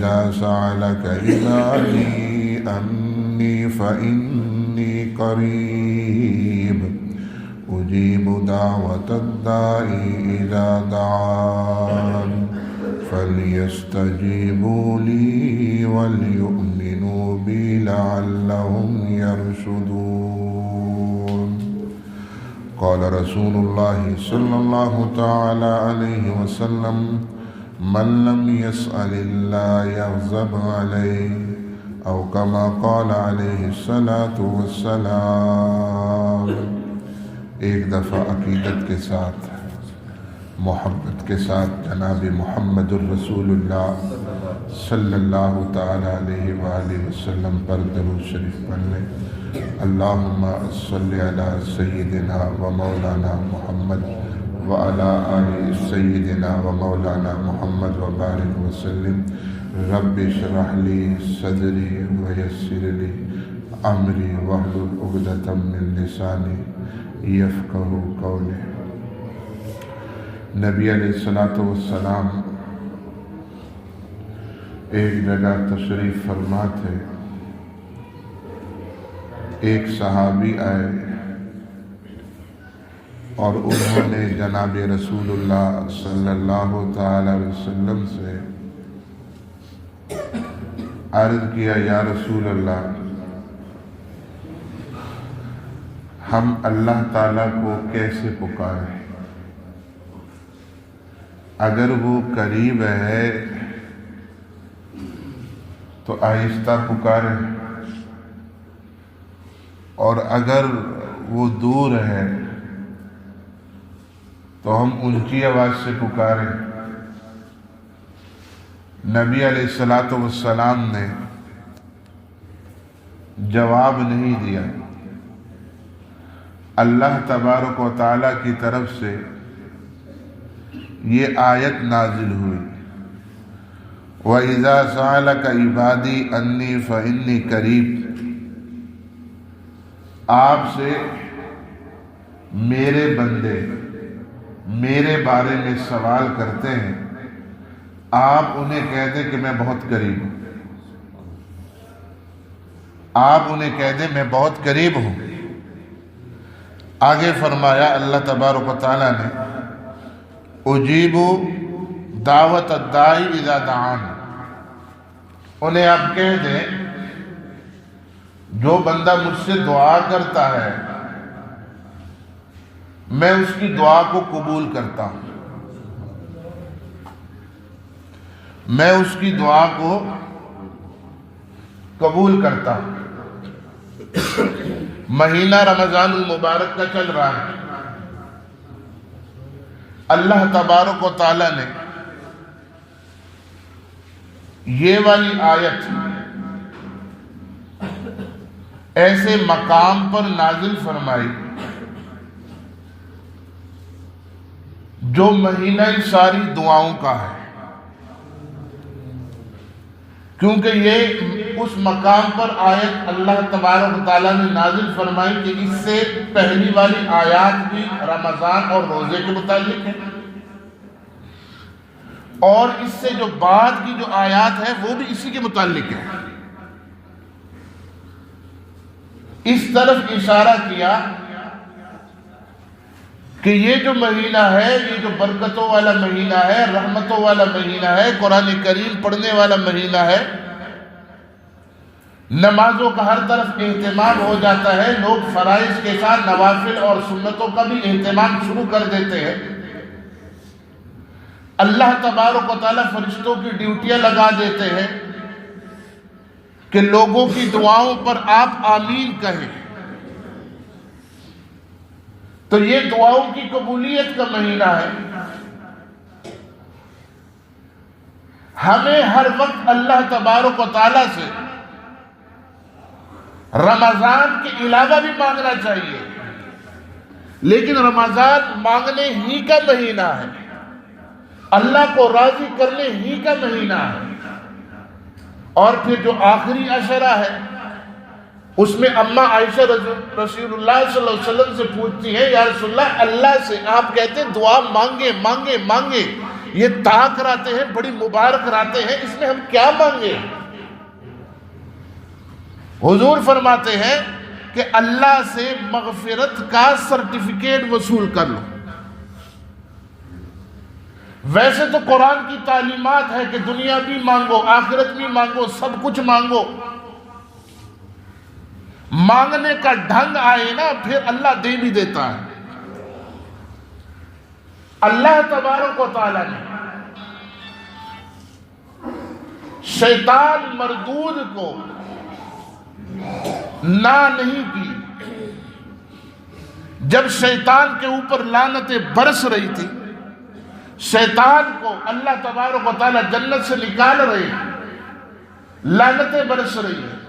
وَإِذَا سَأَلَكَ عِبَادِي أَنِّي فَإِنِّي قَرِيبٌ أُجِيبُ دَعْوَةَ الدَّاعِ إِذَا دَعَانِ فَلْيَسْتَجِيبُوا لِي وَلْيُؤْمِنُوا بِي لَعَلَّهُمْ يَرْشُدُونَ قال رسول الله صلى الله تعالى عليه وسلم من لم يسأل الله يغضب عليه أو كما قال عليه الصلاة والسلام۔ ایک دفعہ عقیدت کے ساتھ، محبت کے ساتھ جناب محمد الرسول اللہ صلی اللہ تعالی علیہ وآلہ وسلم پر درود شریف پڑھ لیں۔ اللہم صلی علی سیدنا و مولانا محمد وعلی آل سیدنا و مولانا محمد وبارک وسلم۔ رب اشرح لی صدری ویسر لی امری واحلل عقدۃ من لسانی یفقہوا قولی۔ نبی علیہ السلام ایک جگہ تشریف فرما تھے، ایک صحابی آئے اور انہوں نے جناب رسول اللہ صلی اللہ تعالی علیہ وسلم سے عرض کیا، یا رسول اللہ، ہم اللہ تعالیٰ کو کیسے پکاریں؟ اگر وہ قریب ہے تو آہستہ پکاریں، اور اگر وہ دور ہے تو ہم اونچی آواز سے پکاریں۔ نبی علیہ السلام نے جواب نہیں دیا۔ اللہ تبارک و تعالیٰ کی طرف سے یہ آیت نازل ہوئی، وَإِذَا سَأَلَكَ عِبَادِي أَنِّي فَإِنِّي قَرِيبٌ۔ آپ سے میرے بندے میرے بارے میں سوال کرتے ہیں، آپ انہیں کہہ دیں کہ میں بہت قریب ہوں۔ آپ انہیں کہہ دیں میں بہت قریب ہوں۔ آگے فرمایا اللہ تبارک و تعالیٰ نے، اجیب دعوت الداعی اذا دعان۔ انہیں آپ کہہ دیں جو بندہ مجھ سے دعا کرتا ہے میں اس کی دعا کو قبول کرتا ہوں، میں اس کی دعا کو قبول کرتا ہوں۔ مہینہ رمضان المبارک کا چل رہا ہے، اللہ تبارک و تعالیٰ نے یہ والی آیت ایسے مقام پر نازل فرمائی جو مہینہ ساری دعاؤں کا ہے، کیونکہ یہ اس مقام پر آیت اللہ تبارک و تعالیٰ نے نازل فرمائی کہ اس سے پہلی والی آیات بھی رمضان اور روزے کے متعلق ہے، اور اس سے جو بعد کی جو آیات ہے وہ بھی اسی کے متعلق ہے۔ اس طرف اشارہ کیا کہ یہ جو مہینہ ہے، یہ جو برکتوں والا مہینہ ہے، رحمتوں والا مہینہ ہے، قرآن کریم پڑھنے والا مہینہ ہے، نمازوں کا ہر طرف اہتمام ہو جاتا ہے، لوگ فرائض کے ساتھ نوافل اور سنتوں کا بھی اہتمام شروع کر دیتے ہیں۔ اللہ تبارک و تعالیٰ فرشتوں کی ڈیوٹیاں لگا دیتے ہیں کہ لوگوں کی دعاؤں پر آپ آمین کہیں۔ تو یہ دعاؤں کی قبولیت کا مہینہ ہے۔ ہمیں ہر وقت اللہ تبارک و تعالیٰ سے رمضان کے علاوہ بھی مانگنا چاہیے، لیکن رمضان مانگنے ہی کا مہینہ ہے، اللہ کو راضی کرنے ہی کا مہینہ ہے۔ اور پھر جو آخری عشرہ ہے اس میں اماں عائشہ رسول اللہ صلی اللہ علیہ وسلم سے پوچھتی ہیں، یا رسول اللہ، اللہ سے آپ کہتے ہیں دعا مانگے مانگے مانگے، یہ طاق راتیں ہیں، بڑی مبارک راتیں ہیں، اس میں ہم کیا مانگے؟ حضور فرماتے ہیں کہ اللہ سے مغفرت کا سرٹیفکیٹ وصول کر لو۔ ویسے تو قرآن کی تعلیمات ہے کہ دنیا بھی مانگو، آخرت بھی مانگو، سب کچھ مانگو۔ مانگنے کا ڈھنگ آئے نا پھر اللہ دے بھی دیتا ہے۔ اللہ تبارک و تعالیٰ نے شیطان مردود کو نہ نہیں کی۔ جب شیطان کے اوپر لعنتیں برس رہی تھی، شیطان کو اللہ تبارک و تعالیٰ جنت سے نکال رہے ہیں، لعنتیں برس رہی ہیں،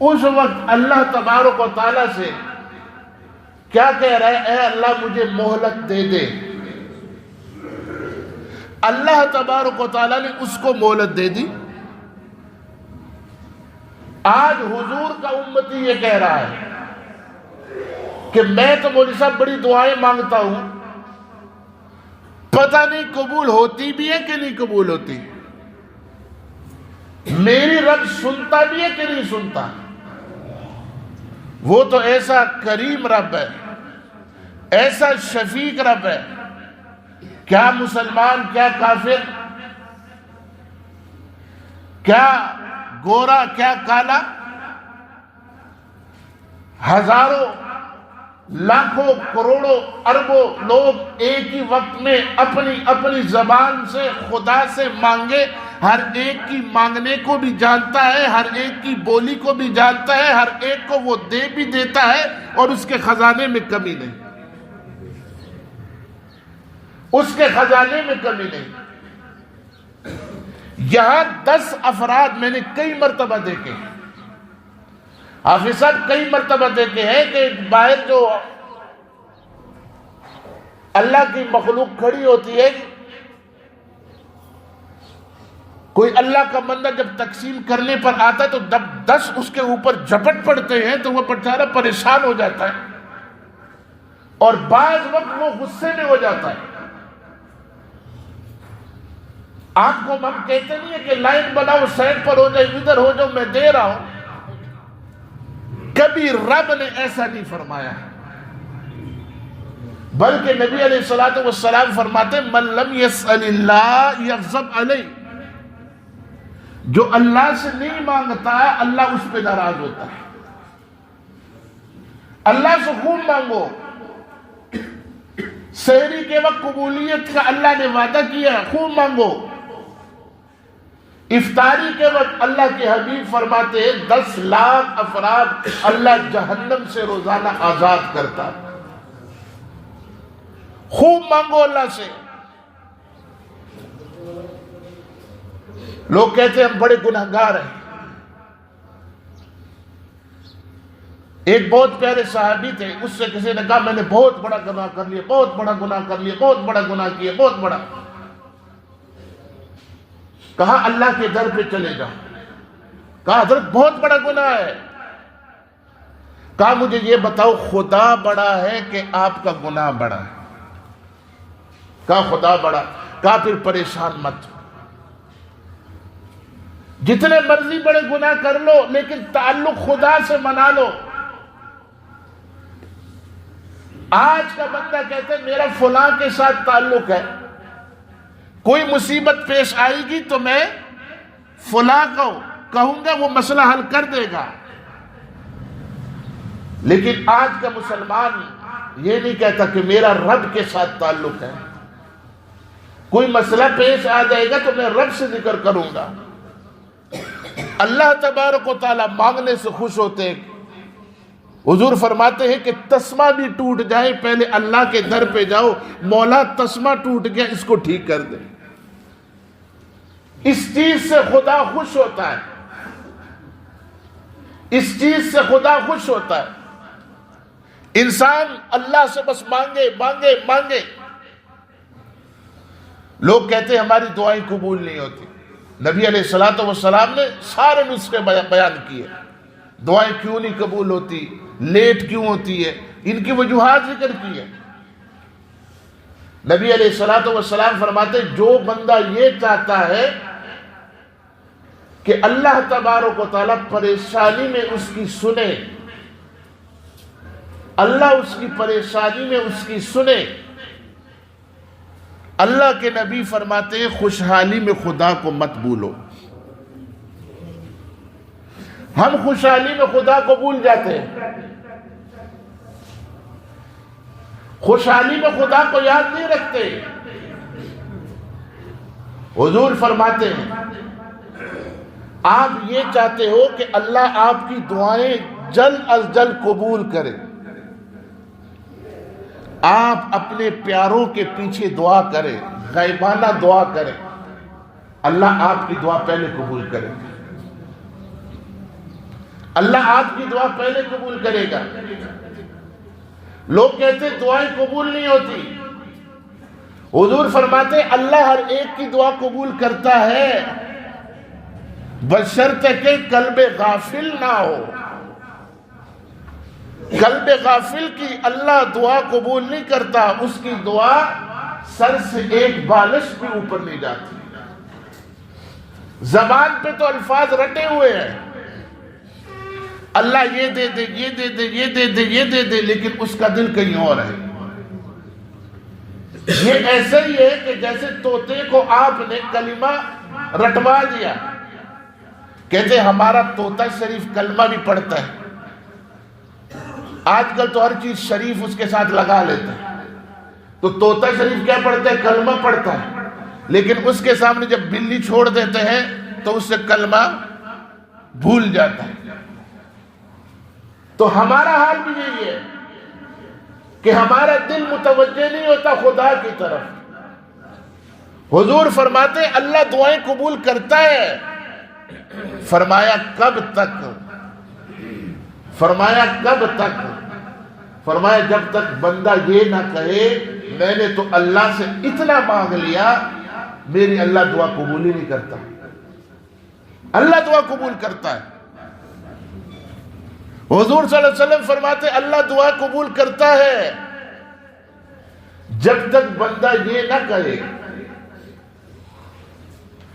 اس وقت اللہ تبارک و تعالیٰ سے کیا کہہ رہا ہے؟ اے اللہ مجھے مہلت دے دے۔ اللہ تبارک و تعالیٰ نے اس کو مہلت دے دی۔ آج حضور کا امتی یہ کہہ رہا ہے کہ میں تو مولوی صاحب بڑی دعائیں مانگتا ہوں، پتہ نہیں قبول ہوتی بھی ہے کہ نہیں قبول ہوتی، میری رب سنتا بھی ہے کہ نہیں سنتا۔ وہ تو ایسا کریم رب ہے، ایسا شفیق رب ہے، کیا مسلمان، کیا کافر، کیا گورا، کیا کالا، ہزاروں لاکھوں کروڑوں اربوں لوگ ایک ہی وقت میں اپنی اپنی زبان سے خدا سے مانگے، ہر ایک کی مانگنے کو بھی جانتا ہے، ہر ایک کی بولی کو بھی جانتا ہے، ہر ایک کو وہ دے بھی دیتا ہے، اور اس کے خزانے میں کمی نہیں، اس کے خزانے میں کمی نہیں۔ یہاں 10 افراد میں نے کئی مرتبہ دیکھے، حافظ صاحب کئی مرتبہ دیکھے ہیں کہ باہر جو اللہ کی مخلوق کھڑی ہوتی ہے، کوئی اللہ کا بندہ جب تقسیم کرنے پر آتا ہے تو 10 اس کے اوپر جھپٹ پڑتے ہیں تو وہ بیچارہ پریشان ہو جاتا ہے، اور بعض وقت وہ غصے میں ہو جاتا ہے۔ آپ کو ہم کہتے نہیں ہے کہ لائن بناؤ، سائڈ پر ہو جائے، ادھر ہو جاؤ، میں دے رہا ہوں۔ کبھی رب نے ایسا نہیں فرمایا، بلکہ نبی علیہ الصلوۃ والسلام فرماتے من لم یسأل اللہ یغضب علیہ، جو اللہ سے نہیں مانگتا اللہ اس پہ ناراض ہوتا ہے۔ اللہ سے خوب مانگو، سحری کے وقت قبولیت کا اللہ نے وعدہ کیا ہے، خوب مانگو۔ افطاری کے وقت اللہ کے حبیب فرماتے ہیں 10 لاکھ افراد اللہ جہنم سے روزانہ آزاد کرتا۔ خوب مانگو اللہ سے۔ لوگ کہتے ہیں ہم بڑے گناہگار ہیں۔ ایک بہت پیارے صحابی تھے، اس سے کسی نے کہا میں نے بہت بڑا گناہ کر لیا، بہت بڑا گناہ کر لیا، بہت بڑا گناہ کیا، بہت بڑا۔ کہا اللہ کے در پہ چلے جاؤ۔ کہا حضرت بہت بڑا گناہ ہے۔ کہا مجھے یہ بتاؤ خدا بڑا ہے کہ آپ کا گناہ بڑا ہے؟ کہا خدا بڑا۔ کہا پھر پریشان مت، جتنے مرضی بڑے گناہ کر لو لیکن تعلق خدا سے منا لو۔ آج کا بندہ کہتے ہیں میرا فلاں کے ساتھ تعلق ہے، کوئی مصیبت پیش آئے گی تو میں فلاں کو کہوں گا، وہ مسئلہ حل کر دے گا۔ لیکن آج کا مسلمان یہ نہیں کہتا کہ میرا رب کے ساتھ تعلق ہے، کوئی مسئلہ پیش آ جائے گا تو میں رب سے ذکر کروں گا۔ اللہ تبارک و تعالیٰ مانگنے سے خوش ہوتے ہیں۔ حضور فرماتے ہیں کہ تسمہ بھی ٹوٹ جائے پہلے اللہ کے در پہ جاؤ، مولا تسمہ ٹوٹ گیا اس کو ٹھیک کر دے۔ اس چیز سے خدا خوش ہوتا ہے، اس چیز سے خدا خوش ہوتا ہے۔ انسان اللہ سے بس مانگے مانگے مانگے۔ لوگ کہتے ہیں ہماری دعائیں قبول نہیں ہوتی۔ نبی علیہ الصلوۃ والسلام نے سارے نسخے بیان کیے، دعائیں کیوں نہیں قبول ہوتی، لیٹ کیوں ہوتی ہے، ان کی وجوہات ذکر کی ہے۔ نبی علیہ الصلوۃ والسلام فرماتے جو بندہ یہ چاہتا ہے کہ اللہ تبارک و تعالیٰ پریشانی میں اس کی سنے، اللہ اس کی پریشانی میں اس کی سنے، اللہ کے نبی فرماتے ہیں خوشحالی میں خدا کو مت بھولو۔ ہم خوشحالی میں خدا کو بھول جاتے ہیں، خوشحالی میں خدا کو یاد نہیں رکھتے۔ حضور فرماتے ہیں آپ یہ چاہتے ہو کہ اللہ آپ کی دعائیں جلد از جلد قبول کرے، آپ اپنے پیاروں کے پیچھے دعا کریں، غیبانہ دعا کریں، اللہ آپ کی دعا پہلے قبول کرے گا، اللہ آپ کی دعا پہلے قبول کرے گا۔ لوگ کہتے ہیں دعائیں قبول نہیں ہوتی، حضور فرماتے اللہ ہر ایک کی دعا قبول کرتا ہے بشرط کہ قلب غافل نہ ہو۔ قلب غافل کی اللہ دعا قبول نہیں کرتا، اس کی دعا سر سے ایک بالش بھی اوپر نہیں جاتی۔ زبان پہ تو الفاظ رٹے ہوئے ہیں، اللہ یہ دے دے، یہ دے دے، یہ دے دے، یہ دے دے، لیکن اس کا دل کہیں اور ہے۔ یہ ایسا ہی ہے کہ جیسے طوطے کو آپ نے کلمہ رٹوا دیا، کہتے ہمارا طوطا شریف کلمہ بھی پڑھتا ہے، آج کل تو ہر چیز شریف اس کے ساتھ لگا لیتا ہے، تو طوطا شریف کیا پڑھتا ہے؟ کلمہ پڑھتا ہے، لیکن اس کے سامنے جب بلی چھوڑ دیتے ہیں تو اس سے کلمہ بھول جاتا ہے۔ تو ہمارا حال بھی یہی ہے کہ ہمارا دل متوجہ نہیں ہوتا خدا کی طرف۔ حضور فرماتے ہیں اللہ دعائیں قبول کرتا ہے، فرمایا کب تک؟ فرمایا کب تک؟ فرمایا جب تک بندہ یہ نہ کہے میں نے تو اللہ سے اتنا مانگ لیا، میری اللہ دعا قبول ہی نہیں کرتا۔ اللہ دعا قبول کرتا ہے۔ حضور صلی اللہ علیہ وسلم فرماتے اللہ دعا قبول کرتا ہے جب تک بندہ یہ نہ کہے۔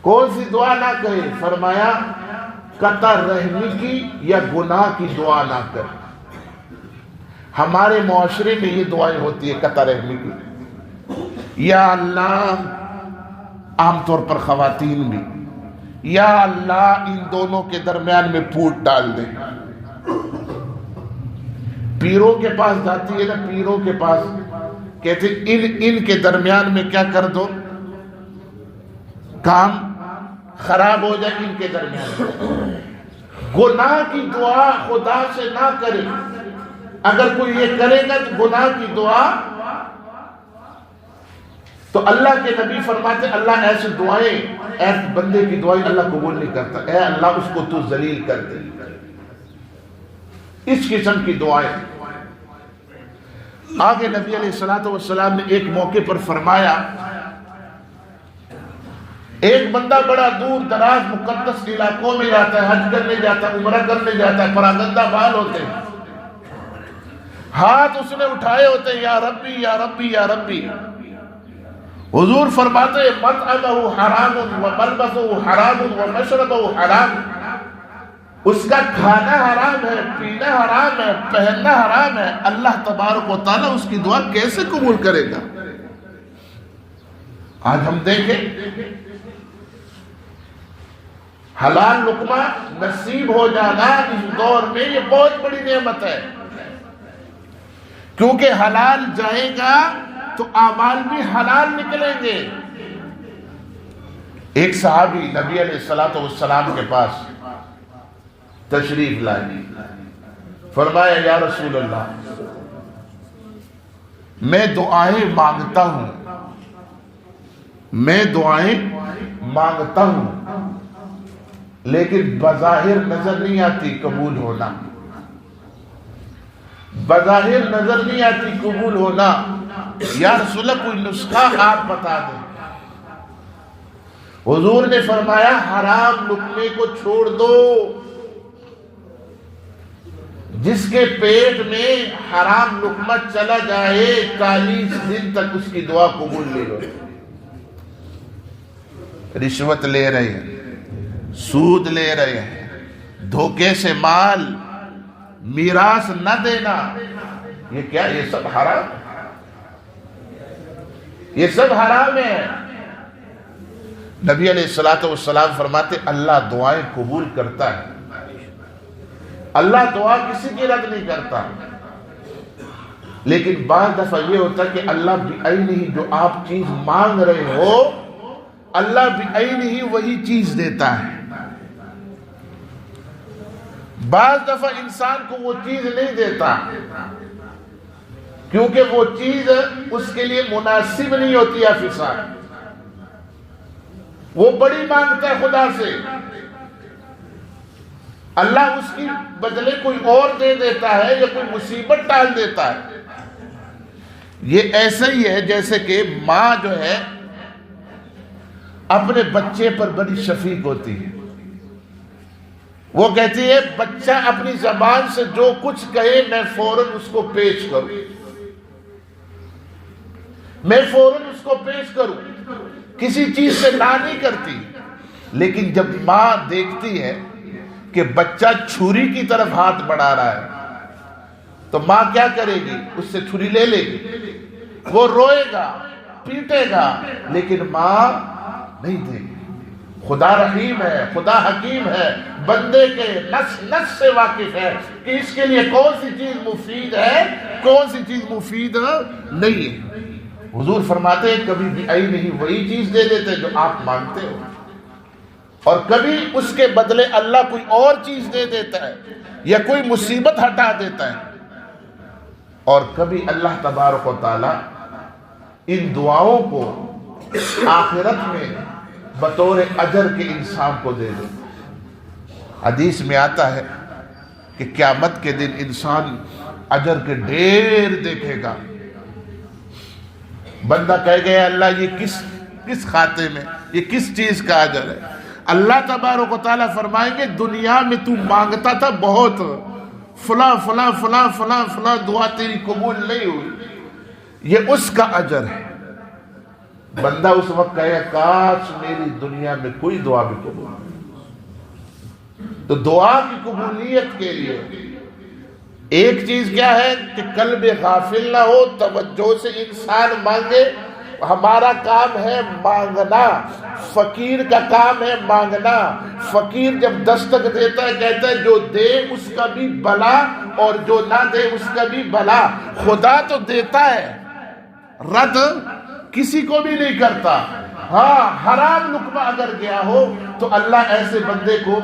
کون سی دعا نہ کہے؟ فرمایا قطع رحمی کی یا گناہ کی دعا نہ کرے۔ ہمارے معاشرے میں یہ دعائیں ہوتی ہے قطع رحمی کی، یا اللہ، عام طور پر خواتین بھی، یا اللہ ان دونوں کے درمیان میں پھوٹ ڈال دے۔ پیروں کے پاس جاتی ہے نا، پیروں کے پاس کہتے ان کے درمیان میں کیا کر دو، کام خراب ہو جائے ان کے درمیان۔ گناہ کی دعا خدا سے نہ کرے، اگر کوئی یہ کرے گا تو گناہ کی دعا، تو اللہ کے نبی فرماتے اللہ ایسے دعائیں، ایسے بندے کی دعائیں اللہ قبول نہیں کرتا۔ اے اللہ اس کو تو ذلیل کر دے، اس قسم کی دعائیں۔ آگے نبی علیہ الصلوۃ والسلام نے ایک موقع پر فرمایا ایک بندہ بڑا دور دراز مقدس علاقوں میں جاتا ہے، حج کرنے جاتا ہے، عمرہ کرنے جاتا ہے، پراگندہ بال ہوتے ہیں، ہاتھ اس نے اٹھائے ہوتے ہیں، یا ربی یا ربی یا ربی۔ حضور فرماتے ہیں مطعمہ حرام وملبسہ حرام ومشربہ حرام، اس کا کھانا حرام ہے، پینا حرام ہے، پہننا حرام ہے، اللہ تبارک و تعالیٰ اس کی دعا کیسے قبول کرے گا؟ آج ہم دیکھیں حلال لقمہ نصیب ہو جانا اس دور میں یہ بہت بڑی نعمت ہے، کیونکہ حلال جائے گا تو اعمال بھی حلال نکلیں گے۔ ایک صحابی نبی علیہ الصلوۃ والسلام کے پاس تشریف لائے، فرمایا یا رسول اللہ میں دعائیں مانگتا ہوں، میں دعائیں مانگتا ہوں لیکن بظاہر نظر نہیں آتی قبول ہونا، بظاہر نظر نہیں آتی قبول ہونا، یا رسول اللہ کوئی نسخہ آپ بتا دیں۔ حضور نے فرمایا حرام لقمے کو چھوڑ دو، جس کے پیٹ میں حرام لقمہ چلا جائے 40 دن تک اس کی دعا قبول نہیں ہوتی۔ رشوت لے رہے ہیں، سود لے رہے ہیں، دھوکے سے مال، میراث نہ دینا، یہ کیا؟ یہ سب حرام، یہ سب حرام ہے۔ نبی علیہ السلام فرماتے اللہ دعائیں قبول کرتا ہے، اللہ دعا کسی کی رد نہیں کرتا، لیکن بعض دفعہ یہ ہوتا ہے کہ اللہ بعینہ ہی جو آپ چیز مانگ رہے ہو اللہ بعینہ ہی وہی چیز دیتا ہے۔ بعض دفعہ انسان کو وہ چیز نہیں دیتا کیونکہ وہ چیز اس کے لیے مناسب نہیں ہوتی ہے، فساد وہ بڑی مانگتا ہے خدا سے، اللہ اس کی بدلے کوئی اور دے دیتا ہے یا کوئی مصیبت ڈال دیتا ہے۔ یہ ایسا ہی ہے جیسے کہ ماں جو ہے اپنے بچے پر بڑی شفیق ہوتی ہے، وہ کہتی ہے بچہ اپنی زبان سے جو کچھ کہے میں فوراً اس کو پیش کروں، میں فوراً اس کو پیش کروں، کسی چیز سے نہ نہیں کرتی۔ لیکن جب ماں دیکھتی ہے کہ بچہ چھری کی طرف ہاتھ بڑھا رہا ہے تو ماں کیا کرے گی؟ اس سے چھری لے لے گی، وہ روئے گا، پیٹے گا، لیکن ماں نہیں دے گی۔ خدا رحیم ہے، خدا حکیم ہے، بندے کے نس نس سے واقف ہے کہ اس کے لیے کون سی چیز مفید ہے، کون سی چیز مفید نہیں ہے۔ حضور فرماتے ہیں کبھی بھی نہیں وہی چیز دے دیتے جو آپ مانگتے ہو، اور کبھی اس کے بدلے اللہ کوئی اور چیز دے دیتا ہے یا کوئی مصیبت ہٹا دیتا ہے، اور کبھی اللہ تبارک و تعالی ان دعاؤں کو آخرت میں بطور اجر کے انسان کو دے دیتا ہے۔ حدیث میں آتا ہے کہ قیامت کے دن انسان اجر کے ڈھیر دیکھے گا، بندہ کہے گا اللہ یہ کس کھاتے میں، یہ کس چیز کا اجر ہے؟ اللہ تبارک و تعالیٰ فرمائیں گے دنیا میں تو مانگتا تھا بہت، فلاں فلاں فلاں فلاں فلاں دعا تیری قبول نہیں ہوئی، یہ اس کا اجر ہے۔ بندہ اس وقت کہے کاش میری دنیا میں کوئی دعا بھی قبول نہیں۔ تو دعا کی قبولیت کے لیے ایک چیز کیا ہے کہ قلب غافل نہ ہو، توجہ سے انسان مانگے۔ ہمارا کام ہے مانگنا، فقیر کا کام ہے مانگنا۔ فقیر جب دستک دیتا ہے کہتا ہے جو دے اس کا بھی بلا اور جو نہ دے اس کا بھی بلا۔ خدا تو دیتا ہے، رد کسی کو بھی نہیں کرتا۔ ہاں حرام لقمہ اگر گیا ہو تو اللہ ایسے بندے کو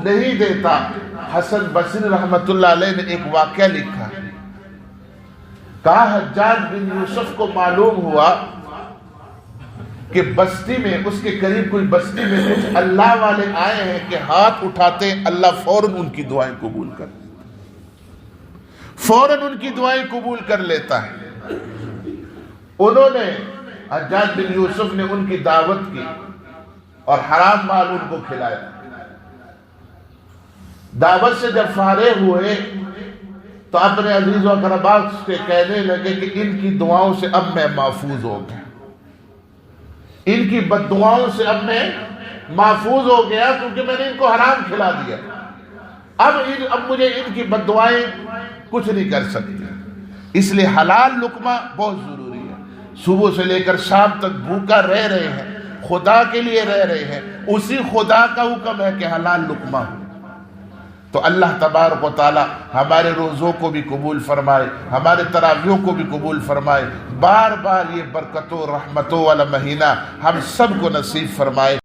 نہیں دیتا۔ حسن بصری رحمت اللہ علیہ نے ایک واقعہ لکھا، کہا حجاج بن یوسف کو معلوم ہوا کہ بستی میں اس کے قریب کوئی بستی میں کچھ اللہ والے آئے ہیں کہ ہاتھ اٹھاتے ہیں اللہ فوراً ان کی دعائیں قبول کر لیتا، فوراً ان کی دعائیں قبول کر لیتا ہے۔ انہوں نے حجاج بن یوسف نے ان کی دعوت کی اور حرام مال ان کو کھلایا۔ دعوت سے جب فارغ ہوئے تو اپنے عزیز و اقرباء سے کہنے لگے کہ ان کی دعاؤں سے اب میں محفوظ ہو گیا، ان کی بد دعاؤں سے اب میں محفوظ ہو گیا کیونکہ میں نے ان کو حرام کھلا دیا۔ اب مجھے ان کی بد دعائیں کچھ نہیں کر سکتی۔ اس لیے حلال لقمہ بہت ضروری ہے۔ صبح سے لے کر شام تک بھوکا رہ رہے ہیں، خدا کے لیے رہ رہے ہیں، اسی خدا کا حکم ہے کہ حلال لقمہ ہو۔ تو اللہ تبارک و تعالی ہمارے روزوں کو بھی قبول فرمائے، ہمارے تراویحوں کو بھی قبول فرمائے، بار بار یہ برکتوں رحمتوں والا مہینہ ہم سب کو نصیب فرمائے۔